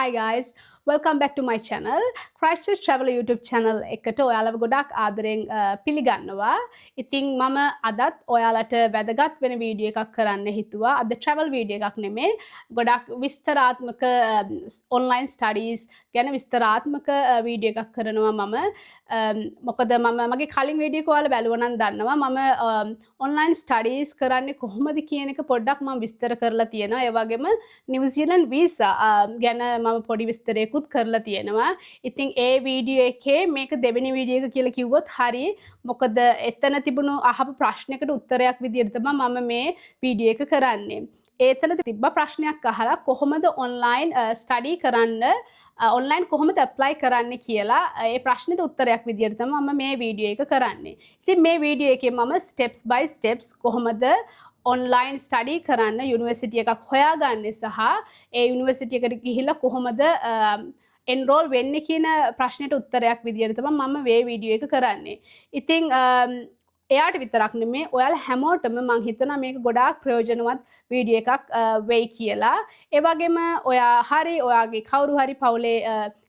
Hi guys, welcome back to my channel. Christchurch Travel YouTube channel එකට ඔයාලව ගොඩක් ආදරෙන් පිළිගන්නවා. ඉතින් මම අදත් ඔයාලට වැදගත් වෙන වීඩියෝ එකක් කරන්න හිතුවා. අද travel වීඩියෝ එකක් නෙමෙයි. ගොඩක් විස්තරාත්මක online studies ගැන විස්තරාත්මක වීඩියෝ එකක් කරනවා මම. මොකද මම මගේ කලින් වීඩියෝ එක ඔයාලා බැලුවා නම් දන්නවා මම online studies කරන්නේ කොහොමද කියන එක පොඩ්ඩක් මම විස්තර කරලා තියෙනවා. ඒ වගේම New Zealand visa ගැන මම පොඩි විස්තරයකුත් කරලා තියෙනවා. ඉතින් ඒ වීඩියෝ එකේ මේක දෙවෙනි වීඩියෝ එක කියලා කිව්වොත් හරි. මොකද එතන තිබුණු අහපු ප්‍රශ්නයකට උත්තරයක් විදිහට තමයි මම මේ වීඩියෝ එක කරන්නේ. ඒතන තිබ්බ ප්‍රශ්නයක් අහලා කොහොමද online study කරන්න online කොහොමද apply කරන්න කියලා ඒ ප්‍රශ්නෙට උත්තරයක් විදිහට තමයි මම මේ වීඩියෝ එක කරන්නේ. ඉතින් මේ වීඩියෝ එකේ මම steps by steps කොහොමද online study කරන්න යුනිවර්සිටි එකක් හොයාගන්නේ සහ ඒ යුනිවර්සිටි එකට ගිහිල්ලා කොහොමද enroll වෙන්නේ කියන ප්‍රශ්නෙට උත්තරයක් විදිහට තමයි මම මේ වීඩියෝ එක කරන්නේ. ඉතින් එයාට විතරක් නෙමේ ඔයාලා හැමෝටම මං හිතනවා මේක ගොඩාක් ප්‍රයෝජනවත් වීඩියෝ එකක් වෙයි කියලා. ඒ වගේම ඔයාගේ කවුරු හරි පවුලේ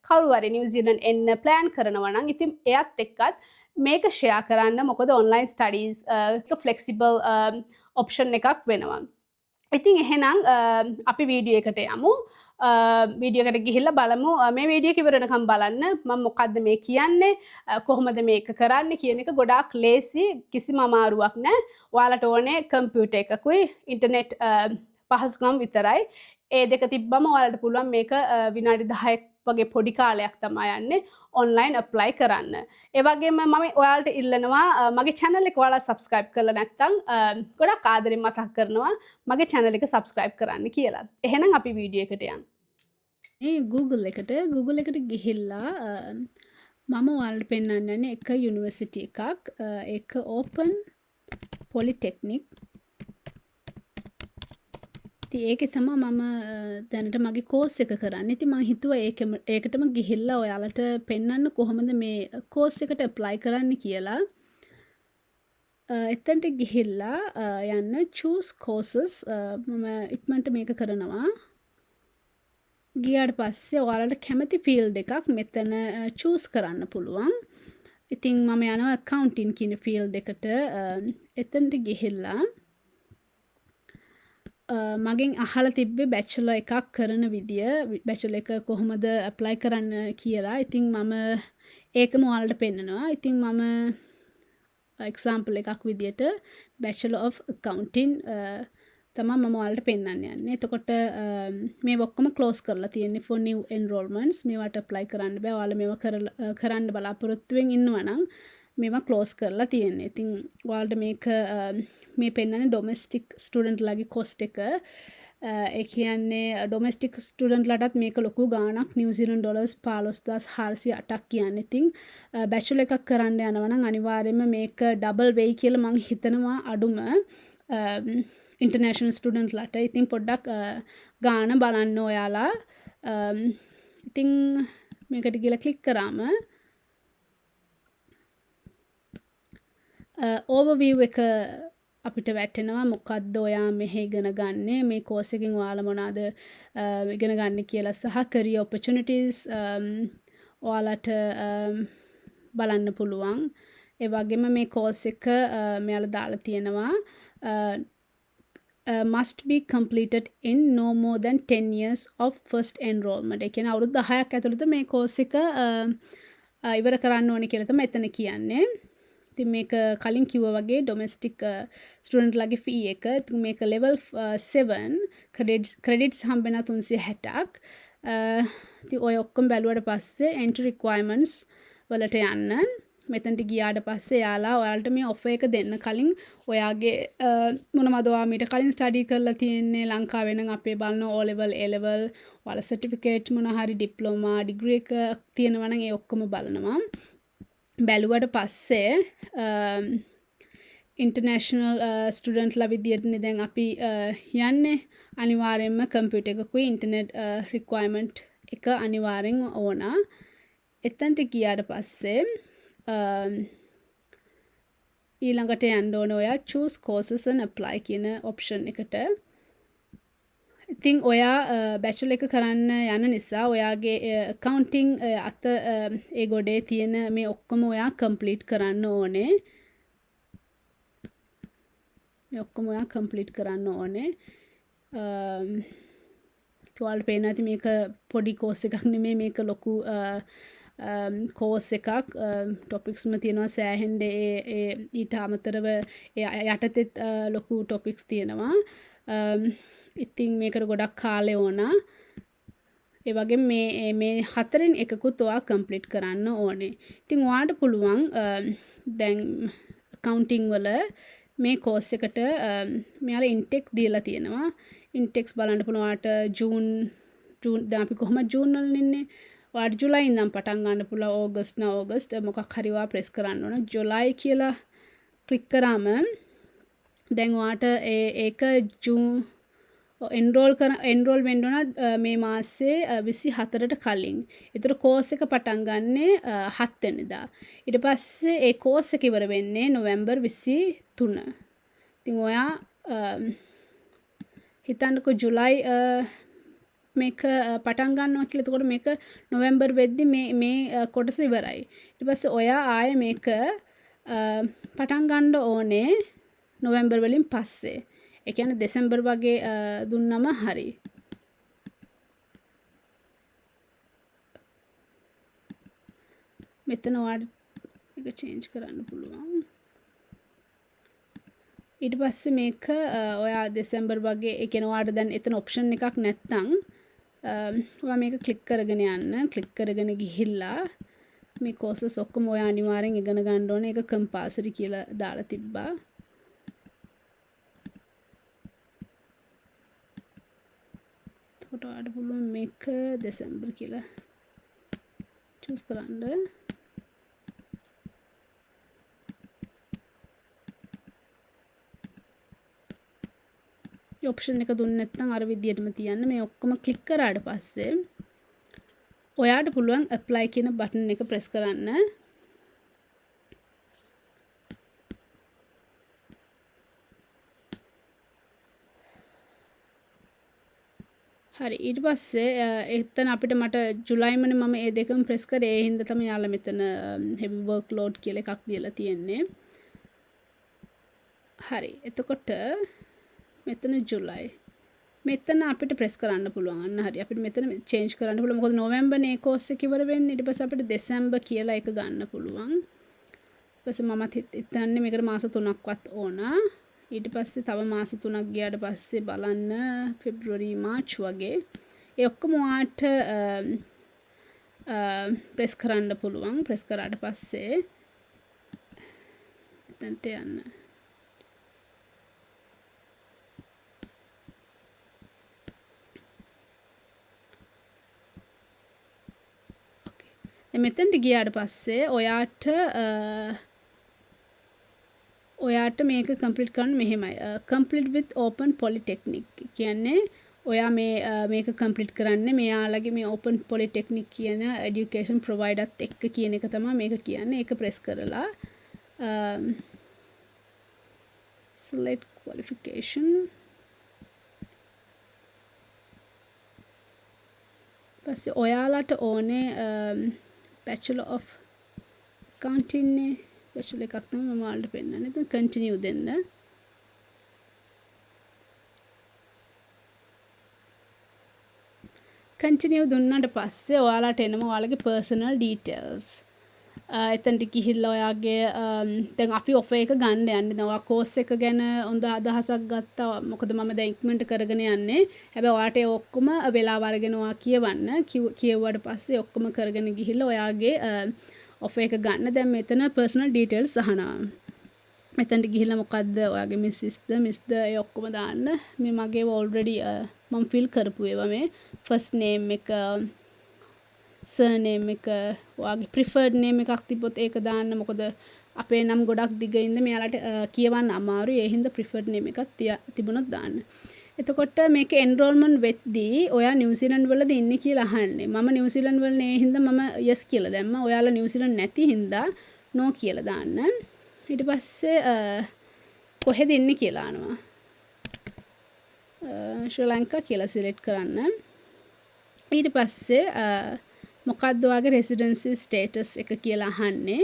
කවුරු හරි නිව්සීලන්ත එන්න ප්ලෑන් කරනවා නම් ඉතින් එයත් එක්කත් මේක ෂෙයා කරන්න. මොකද online studies flexible option එකක් වෙනවා. ඉතින් එහෙනම් අපි වීඩියෝ එකට යමු. වීඩියෝ එකට ගිහිල්ලා බලමු. මේ වීඩියෝ එක ඉවර වෙනකම් බලන්න මම මොකද්ද මේ කියන්නේ, කොහොමද මේක කරන්නේ කියන එක ගොඩාක් ලේසි, කිසිම අමාරුවක් නැහැ. ඔයාලට ඕනේ කම්පියුටර් එකකුයි ඉන්ටර්නෙට් පහසුකම් විතරයි. ඒ දෙක තිබ්බම ඔයාලට පුළුවන් මේක විනාඩි 10ක් වගේ පොඩි කාලයක් තමයි යන්නේ online apply කරන්න. ඒ වගේම මම ඔයාලට ඉල්ලනවා මගේ channel එක ඔයාලා subscribe කරලා නැත්නම් ගොඩක් ආදරෙන් මතක් කරනවා මගේ channel එක subscribe කරන්න කියලා. එහෙනම් අපි වීඩියෝ එකට යමු. මේ Google එකට ගිහිල්ලා මම ඔයාලට පෙන්නන්න යන්නේ එක යුනිවර්සිටි එකක්. ඒක Open Polytechnic. ඒකේ තමයි මම දැනට මගේ කෝස් එක කරන්නේ. ඉතින් මම හිතුවා ඒකටම ගිහිල්ලා ඔයාලට පෙන්වන්න කොහොමද මේ කෝස් එකට apply කරන්න කියලා. එතනට ගිහිල්ලා යන්න choose courses මම ඉක්මනට මේක කරනවා. ගියාට පස්සේ ඔයාලට කැමති field එකක් මෙතන choose කරන්න පුළුවන්. ඉතින් මම යනවා accounting කියන field එකට. එතනට ගිහිල්ලා මගෙන් අහලා තිබ්බේ බැචලර් එකක් කරන විදිය, බැචලර් එක කොහොමද ඇප්ලයි කරන්න කියලා. ඉතින් මම ඒකම ඔයාලට පෙන්නනවා. ඉතින් මම එක්සැම්පල් එකක් විදියට Bachelor of Accounting තමයි මම ඔයාලට පෙන්නන්න යන්නේ. එතකොට මේ ඔක්කොම ක්ලෝස් කරලා තියෙන්නේ for new enrollments. මේවට ඇප්ලයි කරන්න බෑ. ඔයාලා මේවා කරන්න බලාපොරොත්තු වෙමින් ඉන්නවා නම් මේවා ක්ලෝස් කරලා තියෙන්නේ. ඉතින් ඔයාලට මේක මේ පෙන්නන්නේ ඩොමෙස්ටික් ස්ටුඩන්ට්ලාගේ කොස්ට් එක. ඒ කියන්නේ ඩොමෙස්ටික් ස්ටුඩන්ට්ලාටත් මේක ලොකු ගාණක්, නිව්සීලන්ත ඩොලර්ස් 15408ක් කියන්නේ. ඉතින් බැචලර් එකක් කරන්න යනවා නම් අනිවාර්යයෙන්ම මේක ඩබල් වෙයි කියලා මං හිතනවා අඩුම ඉන්ටර්නැෂනල් ස්ටුඩන්ට්ලාට. ඉතින් පොඩ්ඩක් ගාණ බලන්න ඔයාලා. ඉතින් මේකට ගිහලා ක්ලික් කරාම overview එක අපිට වැටෙනවා. මොකද්ද ඔයා මෙහෙ ඉගෙන ගන්නේ, මේ කෝස් එකෙන් ඔයාලා මොනවාද ඉගෙන ගන්න කියලා සහ career opportunities ඔයාලට බලන්න පුළුවන්. ඒ වගේම මේ කෝස් එක මෙයාලා දාලා තියෙනවා must be completed in no more than 10 years of first enrollment. ඒ කියන්නේ අවුරුදු 10ක් ඇතුළත මේ කෝස් එක ඉවර කරන්න ඕනේ කියලා තමයි එතන කියන්නේ. ඉතින් මේක කලින් කිව්වා වගේ ඩොමෙස්ටික් ස්ටුඩන්ට්ලාගේ ෆී එක. ඉතින් මේක level 7 credits හම්බෙන 360ක්. ඉතින් ඔය ඔක්කොම බැලුවට පස්සේ entry requirements වලට යන්න. මෙතනට ගියාට පස්සේ ඔයාලට මේ offer එක දෙන්න කලින් ඔයාගේ මොනවද ඔයා මීට කලින් study කරලා තියෙන්නේ, ලංකාවේ නම් අපේ බලන O level A level ඔයාලා certificate මොන හරි diploma degree එක තියෙනවා නම් ඒ ඔක්කොම බලනවා. බැලුවට පස්සේ ඉන්ටර්නැෂනල් ස්ටුඩන්ට්ලා විදියටනේ දැන් අපි යන්නේ. අනිවාර්යයෙන්ම කම්පියුටර් එකකුයි ඉන්ටර්නෙට් රික්වයර්මන්ට් එක අනිවාර්යෙන් ඕන. එතනට ගියාට පස්සේ ඊළඟට යන්න ඕන ඔයා choose courses and apply කියන option එකට. ඉතින් ඔයා බැචලර් එක කරන්න යන නිසා ඔයාගේ accounting අත ඒ ගොඩේ තියෙන මේ ඔක්කොම ඔයා complete කරන්න ඕනේ. මේ ඔක්කොම ඔයා complete කරන්න ඕනේ. තුවාලට පේන ඇති මේක පොඩි කෝස් එකක් නෙමෙයි මේක ලොකු කෝස් එකක් ටොපික්ස්ම තියෙනවා සෑහෙන්න ඊට අමතරව යටතෙත් ලොකු ටොපික්ස් තියෙනවා. ඉතින් මේකට ගොඩක් කාලය ඕන. ඒ වගේ මේ හතරෙන් එකකුත් ඔයා කම්ප්ලීට් කරන්න ඕනේ. ඉතින් ඔයාට පුළුවන් දැන් accounting වල මේ කෝස් එකට මෙයාලා ඉන්ටෙක් දීලා තියෙනවා. ඉන්ටෙක්ස් බලන්න පුළුවන් ඔයාට ජූන් දැන් අපි කොහොමද ජූන් වල ඉන්නේ. ඔයාට ජුලයි ඉඳන් පටන් ගන්න පුළුවන් ඕගස්ට් මොකක් හරි ඔයා ප්‍රෙස් කරන්න ඕන. ජුලයි කියලා ක්ලික් කරාම දැන් ඔයාට ඒක ජූන් එන්රෝල් වෙන්න ඕන මේ මාසේ 24ට කලින්. ඒතර කෝස් එක පටන් ගන්නේ 7 වෙනිදා. ඊට පස්සේ ඒ කෝස් එක ඉවර වෙන්නේ නොවැම්බර් 23. ඉතින් ඔයා හිතන්නකෝ ජුලයි මේක පටන් ගන්නවා කියලා. එතකොට මේක නොවැම්බර් වෙද්දි මේ කොටස ඉවරයි. ඊට පස්සේ ඔයා ආයේ මේක පටන් ගන්න ඕනේ නොවැම්බර් වලින් පස්සේ. ඒ කියන්නේ දෙසැම්බර් වගේ දුන්නම හරි. මෙතන ඔයාලට මේක චේන්ජ් කරන්න පුළුවන්. ඊට පස්සේ මේක ඔයා දෙසැම්බර් වගේ ඒ කියන්නේ ඔයාලට දැන් එතන ඔප්ෂන් එකක් නැත්තම් ඔයා මේක ක්ලික් කරගෙන යන්න. ක්ලික් කරගෙන ගිහිල්ලා මේ කෝසස් ඔක්කොම ඔයා අනිවාර්යෙන් ඉගෙන ගන්න ඕනේ. ඒක කම්පල්සරි කියලා දාලා තිබ්බා. ඔයාට පුළුවන් මේක දෙසැම්බර් කියලා චූස් කරන්න. ඔප්ෂන් එක දුන්නේ නැත්නම් අර විදියටම තියන්න. මේ ඔක්කොම ක්ලික් කරාට පස්සේ ඔයාට පුළුවන් apply කියන බටන් එක ප්‍රෙස් කරන්න. හරි ඊට පස්සේ එතන අපිට මට ජුලයිමනේ මම ඒ දෙකම ප්‍රෙස් කරේ. ඒ හින්දා තමයි යාළුවා මෙතන heavy workload කියලා එකක් දීලා තියෙන්නේ. හරි එතකොට මෙතන ජුලයි. මෙතන අපිට ප්‍රෙස් කරන්න පුළුවන්. අන්න හරි අපිට මෙතන චේන්ජ් කරන්න පුළුවන්. මොකද නොවැම්බර්නේ මේ කෝස් එක ඉවර වෙන්නේ. ඊට පස්සේ අපිට දෙසැම්බර් කියලා එක ගන්න පුළුවන්. ඊට පස්සේ මමත් හිතන්නේ මේකට මාස 3ක්වත් ඕන. ඊට පස්සේ තව මාස 3ක් ගියාට පස්සේ බලන්න පෙබ්‍රුවරි මාර්ච් වගේ ඒ ඔක්කොම ඔයාට ප්‍රෙස් කරන්න පුළුවන්. ප්‍රෙස් කරාට පස්සේ එතනට යන්න. මෙතනට ගියාට පස්සේ ඔයාට මේක කම්ප්ලීට් කරන්න මෙහෙමයි. complete with open polytechnic කියන්නේ ඔයා මේක කම්ප්ලීට් කරන්නේ මෙයාලගේ මේ open polytechnic කියන education provider එක්ක කියන එක තමයි මේක කියන්නේ. ඒක ප්‍රෙස් කරලා select qualification පස්සේ ඔයාලට ඕනේ Bachelor of Accounting නේ. බැචලර් එකක් තමයි මම ඔයාලට පෙන්නන්නේ. එතන continue දෙන්න. continue දුන්නාට පස්සේ ඔයාලට එනවා ඔයාලගේ personal details. එතනට ගිහිල්ලා ඔයාගේ දැන් අපි ඔෆර් එක ගන්න යන්නේ. දැන් ඔයා කෝස් එක ගැන හොඳ අදහසක් ගත්තා. මොකද මම දැන් ඉක්මනට කරගෙන යන්නේ. හැබැයි ඔයාට ඒ ඔක්කොම වෙලාව අරගෙන ඔයා කියවන්න. කියවුවාට පස්සේ ඔක්කොම කරගෙන ගිහිල්ලා ඔයාගේ ඔෆර් එක ගන්න. දැන් මෙතන personal details අහනවා. මෙතනට ගිහිල්ලා මොකද්ද ඔයාගේ මිස්ද ඒ ඔක්කොම දාන්න. මේ මගේ already මම fill කරපු ඒවා මේ first name එක surname එක ඔයාගේ preferred name එකක් තිබ්බොත් ඒක දාන්න. මොකද අපේ නම් ගොඩක් දිගින්ද මෙයාලට කියවන්න අමාරුයි. ඒ හින්දා preferred name එකක් තිබුණොත් දාන්න. එතකොට මේක එන්රෝල්මන්ට් වෙද්දී ඔයා නිව්සීලන්ඩ් වලද ඉන්නේ කියලා අහන්නේ. මම නිව්සීලන්ඩ් වල නේ හින්දා මම yes කියලා දැම්මා. ඔයාලා නිව්සීලන්ඩ් නැති හින්දා no කියලා දාන්න. ඊට පස්සේ කොහෙද ඉන්නේ කියලා අහනවා. ශ්‍රී ලංකා කියලා සිලෙක්ට් කරන්න. ඊට පස්සේ මොකක්ද ඔයාගේ රෙසිඩෙන්සි ස්ටේටස් එක කියලා අහන්නේ.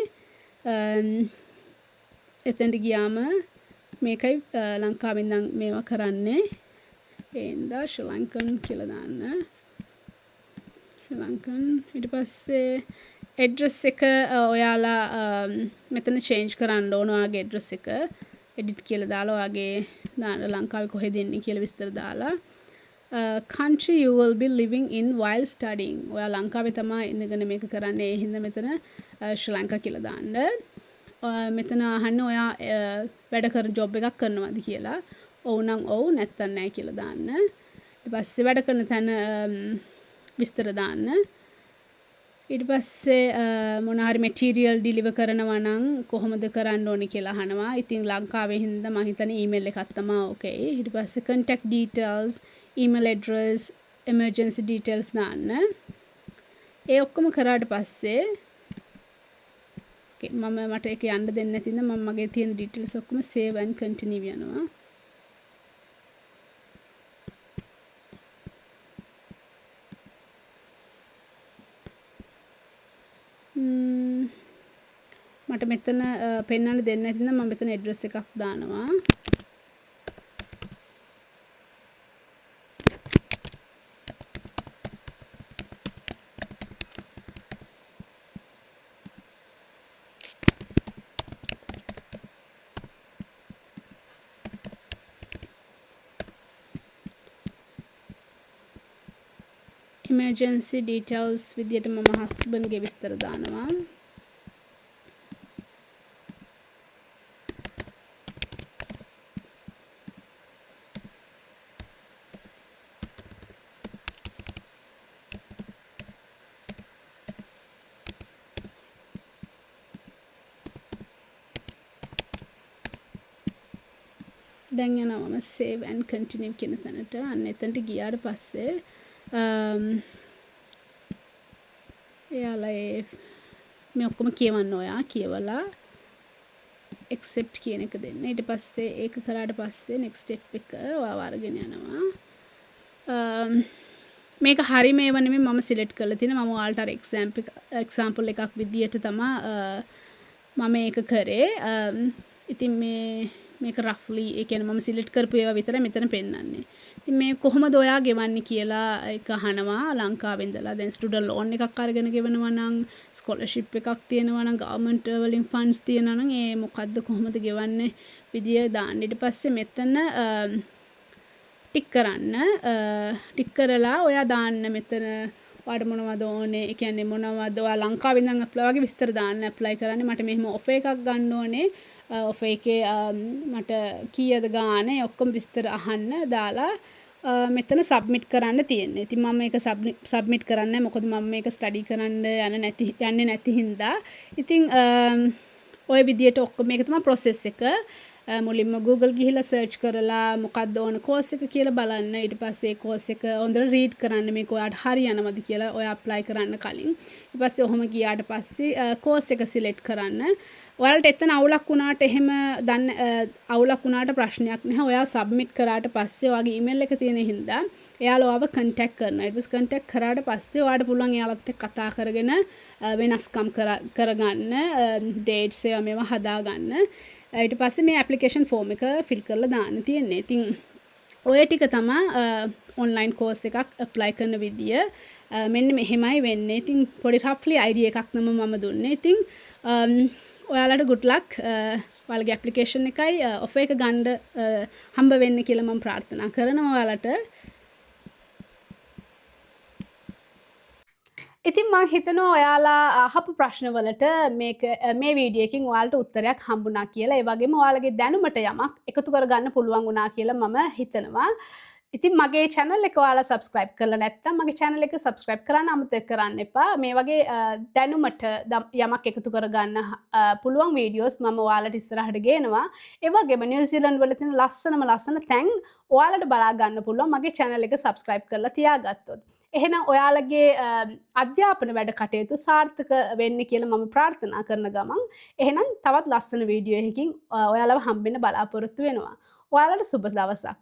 එතනට ගියාම මේකයි ලංකාවෙන් ඉඳන් මේවා කරන්නේ. එඳ ශ්‍රී ලංකන් කියලා දාන්න. ශ්‍රී ලංකන් ඊට පස්සේ ඇඩ්‍රස් එක ඔයාලා මෙතන චේන්ජ් කරන්න ඕන ඔයාගේ ඇඩ්‍රස් එක. එඩිට් කියලා දාලා ඔයාගේ දාන්න ලංකාවේ කොහෙද ඉන්නේ කියලා විස්තර දාලා country you will be living in while studying. ඔයා ලංකාවේ තමයි ඉඳගෙන මේක කරන්නේ. ඒ හින්දා මෙතන ශ්‍රී ලංකා කියලා දාන්න. මෙතන අහන්න ඔයා වැඩ කරන ජොබ් එකක් කරනවද කියලා. ඔව් නම් ඔව් නැත්නම් නැහැ කියලා දාන්න. ඊට පස්සේ වැඩ කරන තැන විස්තර දාන්න. ඊට පස්සේ මොන හරි මැටීරියල් ඩිලිවර් කරනවා නම් කොහොමද කරන්න ඕනේ කියලා අහනවා. ඉතින් ලංකාවේ හින්දා මම හිතන්නේ ඊමේල් එකක් තමයි ඕකේ. ඊට පස්සේ contact details, email address, emergency details දාන්න. ඒ ඔක්කොම කරාට පස්සේ මට ඒක යන්න දෙන්නේ නැති නිසා මම මගේ තියෙන details ඔක්කොම save and continue යනවා. මට මෙතන පෙන්වන්න දෙන්නේ නැති නිසා මම මෙතන ඇඩ්‍රස් එකක් දානවා. emergency details විදියට මම husband ගේ විස්තර දානවා. දැන් යනවා මම save and continue කියන තැනට. අන්න එතනට ගියාට පස්සේ එයාලා මේ ඔක්කොම කියවන්න ඔයා කියවලා accept කියන එක දෙන්න. ඊට පස්සේ ඒක කරාට පස්සේ next step එක ඔයාව අරගෙන යනවා. මේක හරි මේව නෙමෙයි මම select කරලා තියෙන මම ඔයාලට අර example එකක් විදියට තමයි මම ඒක කරේ. ඉතින් මේක roughly ඒ කියන්නේ මම select කරපු ඒවා විතරයි මෙතන පෙන්නන්නේ. ඉතින් මේ කොහොමද ඔයා ගෙවන්නේ කියලා එක අහනවා ලංකාවේ ඉඳලා. දැන් ස්ටුඩන්ට් ලෝන් එකක් අරගෙන ගෙවනවා නම් ස්කෝලර්ෂිප් එකක් තියෙනවා නම් ගවර්න්මන්ට් වලින් ෆන්ඩ්ස් තියෙනවා නම් ඒ මොකද්ද කොහොමද ගෙවන්නේ විදිය දාන්න. ඊට පස්සේ මෙතන ටික් කරන්න. ටික් කරලා ඔයා දාන්න මෙතන ඔයාට මොනවද ඕනේ. ඒ කියන්නේ මොනවද ඔයා ලංකාවේ ඉඳන් ඇප්ලයි වගේ විස්තර දාන්න. ඇප්ලයි කරන්නේ මට මෙහෙම ඔෆර් එකක් ගන්න ඕනේ. ඔෆර් එකේ මට කීයද ගානේ ඔක්කොම විස්තර අහන්න දාලා මෙතන සබ්මිට් කරන්න තියෙන්නේ. ඉතින් මම මේක සබ්මිට් කරන්නේ මොකද මම මේක ස්ටඩි කරන්න යන්නේ නැති හින්දා. ඉතින් ඔය විදියට ඔක්කොම මේක තමයි process එක. මුලින්ම Google ගිහිල්ලා search කරලා මොකක්ද ඕන course එක කියලා බලන්න. ඊට පස්සේ course එක හොඳට read කරන්න මේක ඔයාට හරියනවද කියලා ඔයා apply කරන්න කලින්. ඊට පස්සේ ඔහොම ගියාට පස්සේ course එක select කරන්න. ඔයාලට එතන අවුලක් වුණාට එහෙම අවුලක් වුණාට ප්‍රශ්නයක් නැහැ. ඔයා submit කරාට පස්සේ ඔයාගේ email එක තියෙන හින්දා එයාලා ඔයාව contact කරනවා. ඊට පස්සේ contact කරාට පස්සේ ඔයාට පුළුවන් එයාලත් එක්ක කතා කරගෙන වෙනස්කම් කරගන්න dates ඒවා මේවා හදාගන්න. ඊට පස්සේ මේ ඇප්ලිකේෂන් ෆෝම් එක ෆිල් කරලා දාන්න තියෙන්නේ. ඉතින් ඔය ටික තමයි ඔන්ලයින් කෝස් එකක් ඇප්ලයි කරන විදිය. මෙන්න මෙහෙමයි වෙන්නේ. ඉතින් පොඩි රෆ්ලි අයිඩියා එකක් තමයි මම දුන්නේ. ඉතින් ඔයාලට good luck. ඔයාලගේ ඇප්ලිකේෂන් එකයි ඔෆර් එක ගන්න හම්බ වෙන්න කියලා මම ප්‍රාර්ථනා කරනවා ඔයාලට. ඉතින් මං හිතනවා ඔයාලා අහපු ප්‍රශ්නවලට මේ වීඩියෝ එකකින් ඔයාලට උත්තරයක් හම්බුණා කියලා. ඒ වගේම ඔයාලගේ දැනුමට යමක් එකතු කරගන්න පුළුවන් වුණා කියලා මම හිතනවා. ඉතින් මගේ channel එක ඔයාලා subscribe කරලා නැත්නම් මගේ channel එක subscribe කරන්න අමතක කරන්න එපා. මේ වගේ දැනුමට යමක් එකතු කරගන්න පුළුවන් වීඩියෝස් මම ඔයාලට ඉස්සරහට ගේනවා. ඒ වගේම නිව්සීලන්ත වල තියෙන ලස්සන තැන් ඔයාලට බලා ගන්න පුළුවන් මගේ channel එක subscribe කරලා තියාගත්තොත්. එහෙනම් ඔයාලගේ අධ්‍යාපන වැඩ කටයුතු සාර්ථක වෙන්න කියලා මම ප්‍රාර්ථනා කරන ගමන් එහෙනම් තවත් ලස්සන වීඩියෝ එකකින් ඔයාලව හම්බෙන්න බලාපොරොත්තු වෙනවා. ඔයාලට සුබ දවසක්.